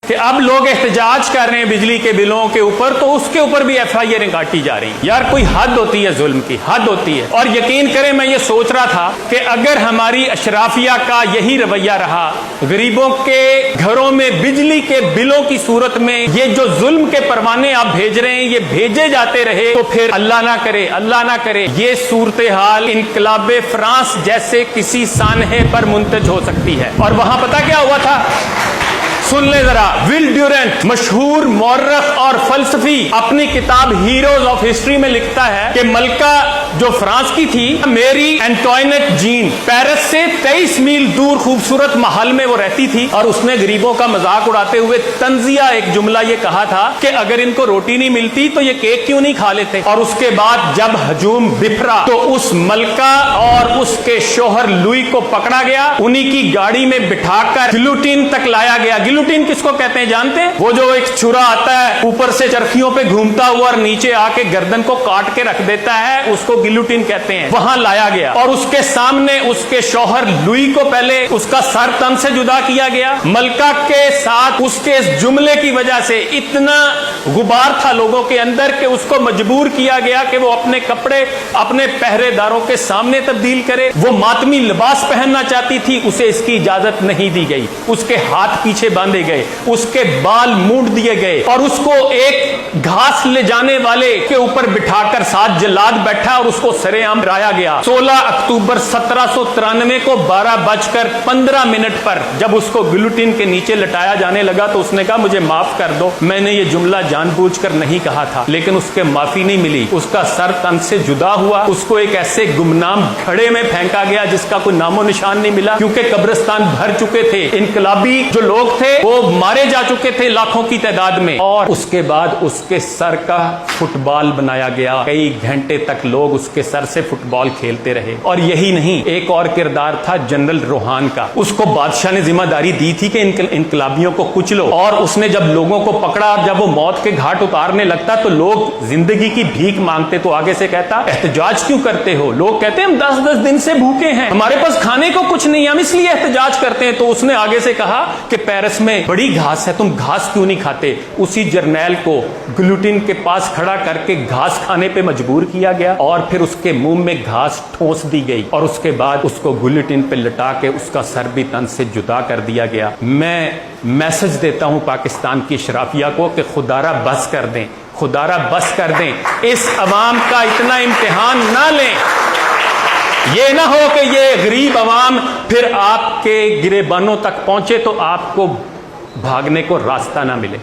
کہ اب لوگ احتجاج کر رہے ہیں بجلی کے بلوں کے اوپر، تو اس کے اوپر بھی ایف آئی آریں کاٹی جا رہی ہیں۔ یار کوئی حد ہوتی ہے ظلم کی، حد ہوتی ہے۔ اور یقین کریں میں یہ سوچ رہا تھا کہ اگر ہماری اشرافیہ کا یہی رویہ رہا، غریبوں کے گھروں میں بجلی کے بلوں کی صورت میں یہ جو ظلم کے پروانے آپ بھیج رہے ہیں یہ بھیجے جاتے رہے، تو پھر اللہ نہ کرے یہ صورتحال انقلاب فرانس جیسے کسی سانحے پر منتج ہو سکتی ہے۔ اور وہاں پتہ کیا ہوا تھا؟ سن لیں ذرا، ول ڈیورنٹ مشہور مورخ اور فلسفی اپنی کتاب ہیروز آف ہسٹری میں لکھتا ہے کہ ملکہ جو فرانس کی تھی، میری اینٹوائنٹ جین، پیرس سے 23 میل دور خوبصورت محل میں وہ رہتی تھی، اور اس نے غریبوں کا مذاق اڑاتے ہوئے طنزیہ ایک جملہ یہ کہا تھا کہ اگر ان کو روٹی نہیں ملتی تو یہ کیک کیوں نہیں کھا لیتے۔ اور اس کے بعد جب ہجوم بفرا تو اس ملکہ اور اس کے شوہر لوئی کو پکڑا گیا، انہی کی گاڑی میں بٹھا کر گلوٹین تک لایا گیا۔ گلوٹین کس کو کہتے ہیں جانتے ہیں؟ وہ جو ایک چھرا آتا ہے اوپر سے چرخیوں پہ گھومتا ہوا اور نیچے آ کے گردن کو کاٹ کے رکھ دیتا ہے، اس کو گلوٹین کہتے ہیں۔ وہاں لایا گیا اور اس کے سامنے اس کے شوہر لوئی کو پہلے اس کا سر تن سے جدا کیا گیا۔ ملکہ کے ساتھ اس کے اس جملے کی وجہ سے اتنا غبار تھا لوگوں کے اندر کہ اس کو مجبور کیا گیا کہ وہ اپنے کپڑے اپنے پہرے داروں کے سامنے تبدیل کرے۔ وہ ماتمی لباس پہننا چاہتی تھی، اسے اس کی اجازت نہیں دی گئی۔ اس کے ہاتھ پیچھے باندھے گئے، اس کے بال مونڈ دیے گئے، اور اس کو ایک گھاس لے جانے والے کے اوپر بٹھا کر ساتھ جلاد بیٹھا اور اس کو سرے عام ڈرایا گیا۔ 16 اکتوبر 1793 کو 12:15 پر جب اس کو گلوٹین کے نیچے لٹایا جانے لگا تو اس نے کہا مجھے معاف کر دو، میں نے یہ جملہ جان بوجھ کر نہیں کہا تھا۔ لیکن اس کے معافی نہیں ملی، اس کا سر تن سے جدا ہوا، اس کو ایک ایسے گمنام گھڑے میں پھینکا گیا جس کا کوئی نام و نشان نہیں ملا، کیونکہ قبرستان بھر چکے تھے۔ انقلابی جو لوگ تھے وہ مارے جا چکے تھے لاکھوں کی تعداد میں۔ اور اس کے بعد اس کے سر کا فٹ بال بنایا گیا، کئی گھنٹے تک لوگ اس کے سر سے فٹ بال کھیلتے رہے۔ اور یہی نہیں، ایک اور کردار تھا جنرل روحان کا، اس کو بادشاہ نے ذمہ داری دی تھی کہ انقلابیوں کو کچلو، اور اس نے جب لوگوں کو پکڑا، جب وہ موت کے گھاٹ اتارنے لگتا تو لوگ زندگی کی بھیک مانگتے تو آگے سے کہتا احتجاج کیوں کرتے ہو؟ لوگ کہتے ہیں ہم 10 دن سے بھوکے ہیں، ہمارے پاس کھانے کو کچھ نہیں، ہم اس لیے احتجاج کرتے ہیں۔ تو اس نے آگے سے کہا کہ پیرس میں بڑی گھاس ہے، تم گھاس کیوں نہیں کھاتے؟ اسی جرنیل کو گلوٹین کے پاس کھڑا کر کے گھاس کھانے پہ مجبور کیا گیا، اور پھر اس کے منہ میں گھاس ٹھونس دی گئی، اور اس کے بعد اس کو گلوٹین پہ لٹا کے اس کا سر بھی تن سے جدا کر دیا گیا۔ میں میسج دیتا ہوں پاکستان کی اشرافیہ کو کہ خدارہ بس کر دیں، خدارہ بس کر دیں، اس عوام کا اتنا امتحان نہ لیں۔ یہ نہ ہو کہ یہ غریب عوام پھر آپ کے گریبانوں تک پہنچے تو آپ کو بھاگنے کو راستہ نہ ملے۔